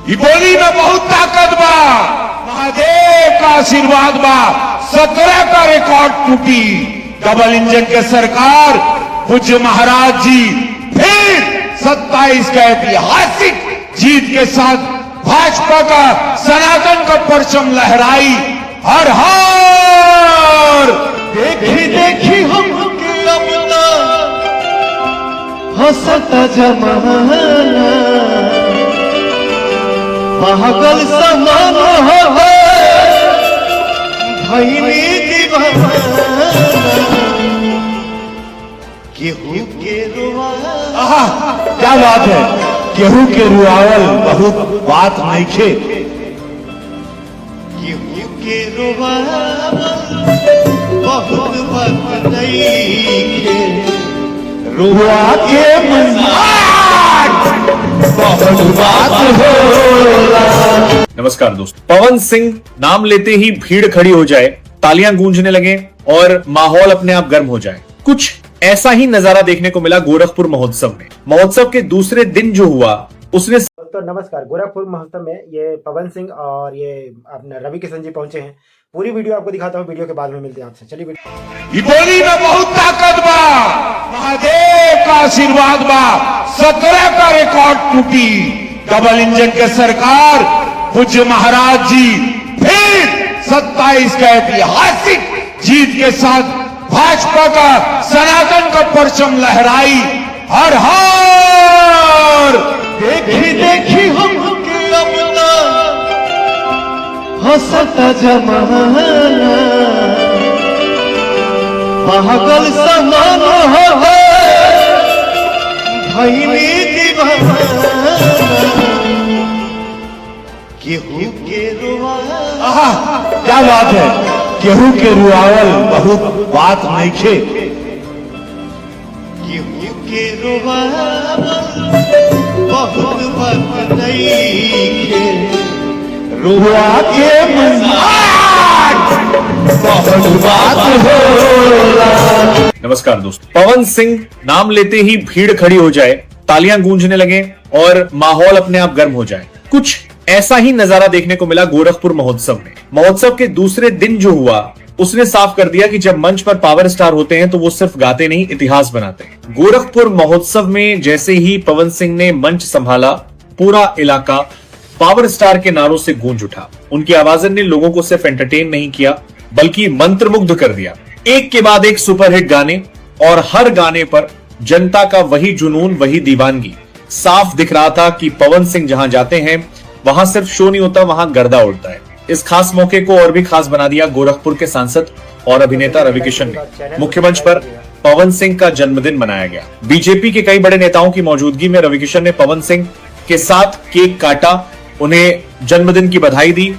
ई बोली में बहुत ताकत बा, महादेव का आशीर्वाद बा। 17 का रिकॉर्ड टूटी। डबल इंजन के सरकार पूज्य महाराज जी फिर 27 का ऐतिहासिक जीत के साथ भाजपा का सनातन का परचम लहराई। हर हर देखी देखी हम हंसता जमाना पागल समान हो भैनी दीवाना केहू के रुआवल। क्या बात है, केहू के रुआवल बहुत बात नहीं खे। केहू के रुआवल बहुत बात नहीं खे। रुआ के बहुत बात होला। नमस्कार दोस्तों, पवन सिंह नाम लेते ही भीड़ खड़ी हो जाए, तालियां गूंजने लगे और माहौल अपने आप गर्म हो जाए। कुछ ऐसा ही नजारा देखने को मिला गोरखपुर महोत्सव में। महोत्सव के दूसरे दिन जो हुआ उसने तो नमस्कार, गोरखपुर महोत्सव में ये पवन सिंह और ये अपने रवि किशन जी पहुंचे हैं। पूरी वीडियो आपको दिखाता हूं, वीडियो के बाद में मिलते हैं आपसे। चलिए ई बोली में बहुत ताकत बा, महादेव का आशीर्वाद बा। 17 का रिकॉर्ड टूटी। डबल इंजन के सरकार पूज्य महाराज जी फिर 27 का ऐतिहासिक जीत के साथ भाजपा का सनातन का परचम लहराई। हर हर देखी देखी हम हंसता जमाना पागल समान हो भैनी दीवाना केहू के रुआवल। क्या बात है, केहू के रुआवल बहुत बात नहीं खे। केहू के रुआवल बहुत बात नहीं खे। रुआ के बहुत बात होला। नमस्कार दोस्तों, पवन सिंह नाम लेते ही भीड़ खड़ी हो जाए, तालियां गूंजने लगे और माहौल अपने आप गर्म हो जाए। कुछ ऐसा ही नजारा देखने को मिला गोरखपुर महोत्सव में। महोत्सव के दूसरे दिन जो हुआ उसने साफ कर दिया कि जब मंच पर पावर स्टार होते हैं तो वो सिर्फ गाते नहीं, इतिहास बनाते हैं। गोरखपुर महोत्सव में जैसे ही पवन सिंह ने मंच संभाला, पूरा इलाका पावर स्टार के नारों से गूंज उठा। उनकी आवाज ने लोगों को सिर्फ एंटरटेन नहीं किया बल्कि मंत्रमुग्ध कर दिया। एक के बाद एक सुपरहिट गाने और हर गाने पर जनता का वही जुनून, वही दीवानगी। साफ दिख रहा था कि पवन सिंह जहां जाते हैं वहां सिर्फ शो नहीं होता, वहां गर्दा उड़ता है। इस खास मौके को और भी खास बना दिया गोरखपुर के सांसद और अभिनेता रवि किशन ने। मुख्य मंच पर पवन सिंह का जन्मदिन मनाया गया। बीजेपी के कई बड़े नेताओं की मौजूदगी में रवि किशन ने पवन सिंह के साथ केक काटा, उन्हें जन्मदिन की बधाई दी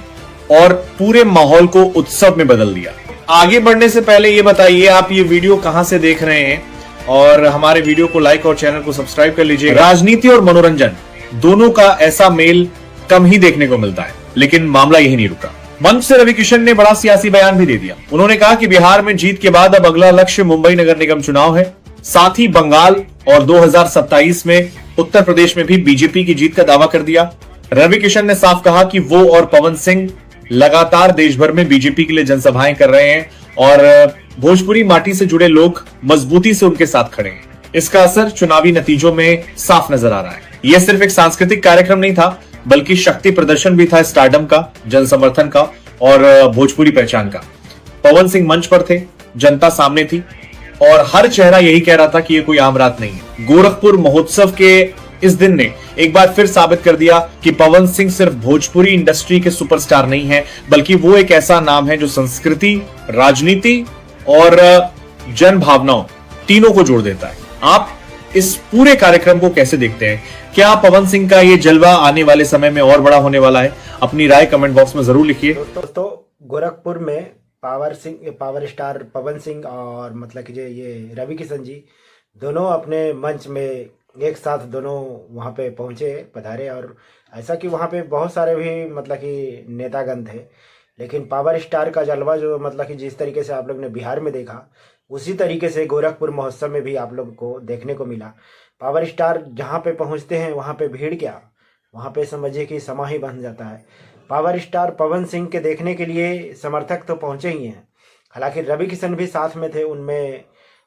और पूरे माहौल को उत्सव में बदल दिया। आगे बढ़ने से पहले ये बताइए आप ये वीडियो कहां से देख रहे हैं और हमारे वीडियो को लाइक और चैनल को सब्सक्राइब कर लीजिए। राजनीति और मनोरंजन दोनों का ऐसा मेल कम ही देखने को मिलता है, लेकिन मामला यही नहीं रुका। मंच से रवि किशन ने बड़ा सियासी बयान भी दे दिया। उन्होंने कहा कि बिहार में जीत के बाद अब अगला लक्ष्य मुंबई नगर निगम चुनाव है। साथ ही बंगाल और 2027 में उत्तर प्रदेश में भी बीजेपी की जीत का दावा कर दिया। रवि किशन ने साफ कहा कि वो और पवन सिंह लगातार देश भर में बीजेपी के लिए जनसभाएं कर रहे हैं और भोजपुरी माटी से जुड़े लोग मजबूती से उनके साथ खड़े हैं। इसका असर चुनावी नतीजों में साफ नजर आ रहा है। यह सिर्फ एक सांस्कृतिक कार्यक्रम नहीं था बल्कि शक्ति प्रदर्शन भी था, स्टारडम का, जन समर्थन का और भोजपुरी पहचान का। पवन सिंह मंच पर थे, जनता सामने थी और हर चेहरा यही कह रहा था कि यह कोई आम रात नहीं है। गोरखपुर महोत्सव के इस दिन ने एक बार फिर साबित कर दिया कि पवन सिंह सिर्फ भोजपुरी इंडस्ट्री के सुपरस्टार नहीं है बल्कि वो एक ऐसा नाम है जो संस्कृति, राजनीति और जन भावनाओं तीनों को जोड़ देता है। आप इस पूरे कार्यक्रम को कैसे देखते हैं? क्या पवन सिंह का ये जलवा आने वाले समय में और बड़ा होने वाला है? अपनी राय कमेंट बॉक्स में जरूर लिखिए। दोस्तों, गोरखपुर में पावर स्टार पवन सिंह और मतलब कि ये रवि किशन जी दोनों अपने मंच में एक साथ दोनों वहाँ पे पहुँचे, पधारे। और ऐसा कि वहाँ पे बहुत सारे भी मतलब कि नेतागण थे, लेकिन पावर स्टार का जलवा जो मतलब कि जिस तरीके से आप लोग ने बिहार में देखा उसी तरीके से गोरखपुर महोत्सव में भी आप लोग को देखने को मिला। पावर स्टार जहाँ पे पहुँचते हैं वहाँ पे भीड़ क्या, वहाँ पे समझिए कि समा ही बन जाता है। पावर स्टार पवन सिंह के देखने के लिए समर्थक तो पहुँचे ही हैं, हालांकि रवि किशन भी साथ में थे उनमें।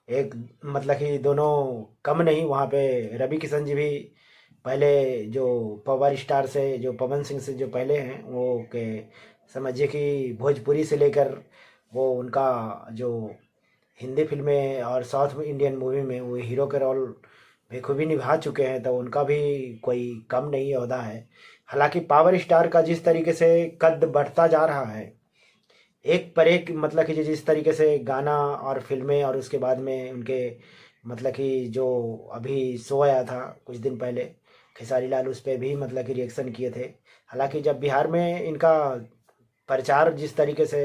एक मतलब कि दोनों कम नहीं, वहाँ पे रवि किशन जी भी पहले जो पावर स्टार से, जो पवन सिंह से जो पहले हैं, वो के समझिए कि भोजपुरी से लेकर वो उनका जो हिंदी फिल्में और साउथ इंडियन मूवी में वो हीरो के रोल बखूबी निभा चुके हैं, तो उनका भी कोई कम नहीं ओहदा है। हालांकि पावर स्टार का जिस तरीके से कद बढ़ता जा रहा है, एक पर एक मतलब कि जिस तरीके से गाना और फिल्में, और उसके बाद में उनके मतलब कि जो अभी शो आया था कुछ दिन पहले, खेसारी लाल उस पर भी मतलब कि रिएक्शन किए थे। हालांकि जब बिहार में इनका प्रचार जिस तरीके से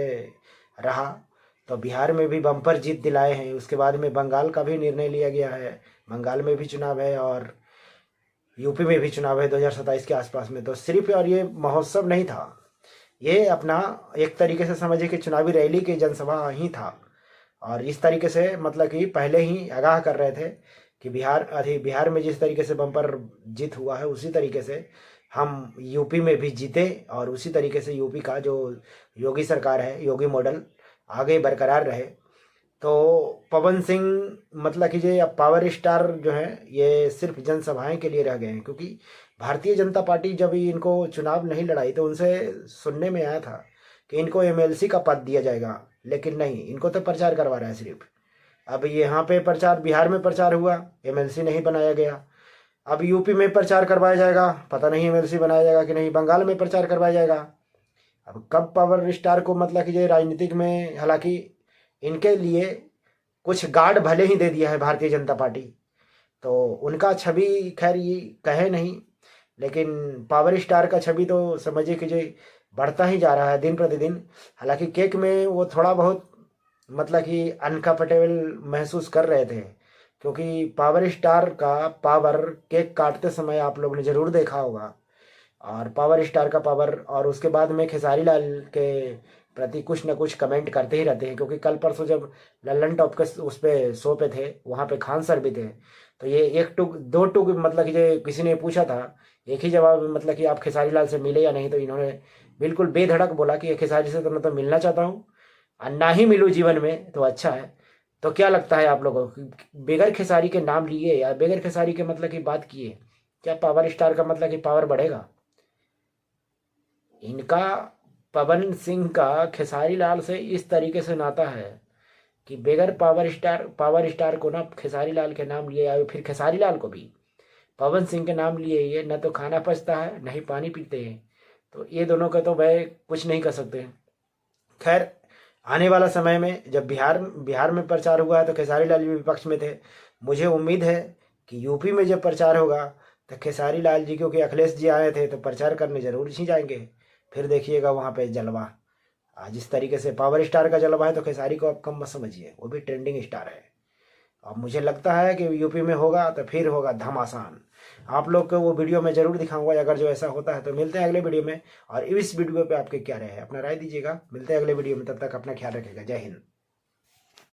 रहा, तो बिहार में भी बम्पर जीत दिलाए हैं। उसके बाद में बंगाल का भी निर्णय लिया गया है, बंगाल में भी चुनाव है और यूपी में भी चुनाव है 2027 के आसपास में। तो सिर्फ और ये महोत्सव नहीं था, ये अपना एक तरीके से समझिए कि चुनावी रैली की जनसभा ही था। और इस तरीके से मतलब कि पहले ही आगाह कर रहे थे कि बिहार में जिस तरीके से बम्पर जीत हुआ है, उसी तरीके से हम यूपी में भी जीते, और उसी तरीके से यूपी का जो योगी सरकार है, योगी मॉडल आगे बरकरार रहे। तो पवन सिंह मतलब कि ये अब पावर स्टार जो है, ये सिर्फ जनसभाएं के लिए रह गए हैं। क्योंकि भारतीय जनता पार्टी जब इनको चुनाव नहीं लड़ाई, तो उनसे सुनने में आया था कि इनको एमएलसी का पद दिया जाएगा, लेकिन नहीं, इनको तो प्रचार करवा रहा है सिर्फ। अब यहाँ पे प्रचार, बिहार में प्रचार हुआ, एमएलसी नहीं बनाया गया। अब यूपी में प्रचार करवाया जाएगा, पता नहीं एमएलसी बनाया जाएगा कि नहीं। बंगाल में प्रचार करवाया जाएगा। अब कब पावर स्टार को मतलब कि ये राजनीतिक में, हालांकि इनके लिए कुछ गार्ड भले ही दे दिया है भारतीय जनता पार्टी, तो उनका छवि खैर ये कहे नहीं, लेकिन पावर स्टार का छवि तो समझिए कि जो बढ़ता ही जा रहा है दिन प्रतिदिन। हालांकि केक में वो थोड़ा बहुत मतलब कि अनकंफर्टेबल महसूस कर रहे थे, क्योंकि पावर स्टार का पावर केक काटते समय आप लोगों ने ज़रूर देखा होगा। और पावर स्टार का पावर, और उसके बाद में खेसारी लाल के प्रति कुछ न कुछ कमेंट करते ही रहते हैं। क्योंकि कल परसों जब लल्लन टॉप के उस पे शो पे थे, वहाँ पे खान सर भी थे, तो ये एक टुक दो टुक मतलब कि जो किसी ने पूछा था, एक ही जवाब मतलब कि आप खेसारी लाल से मिले या नहीं, तो इन्होंने बिल्कुल बेधड़क बोला कि खेसारी से तो मैं तो मिलना चाहता हूँ, और ना ही मिलूँ जीवन में तो अच्छा है। तो क्या लगता है आप लोगों को, बगैर खेसारी के नाम लिए या बगैर खेसारी के मतलब की बात किए, क्या पावर स्टार का मतलब कि पावर बढ़ेगा? इनका पवन सिंह का खेसारी लाल से इस तरीके से नाता है कि बगैर पावर स्टार को ना खेसारी लाल के नाम लिए, या फिर खेसारी लाल को भी पवन सिंह के नाम लिए, ये न तो खाना पचता है, न ही पानी पीते हैं। तो ये दोनों का तो वह कुछ नहीं कर सकते। खैर, आने वाला समय में जब बिहार में प्रचार हुआ है, तो खेसारी लाल भी विपक्ष में थे। मुझे उम्मीद है कि यूपी में जब प्रचार होगा, तो खेसारी लाल जी, क्योंकि अखिलेश जी आए थे, तो प्रचार करने जरूर ही जाएंगे। फिर देखिएगा वहाँ पे जलवा। जिस तरीके से पावर स्टार का जलवा है, तो खेसारी को आप कम मत समझिए, वो भी ट्रेंडिंग स्टार है। अब मुझे लगता है कि यूपी में होगा तो फिर होगा धमासान। आप लोग को वो वीडियो में जरूर दिखाऊंगा अगर जो ऐसा होता है। तो मिलते हैं अगले वीडियो में, और इस वीडियो पे आपके क्या राय है, अपना राय दीजिएगा। मिलते हैं अगले वीडियो में, तब तक अपना ख्याल रखिएगा। जय हिंद।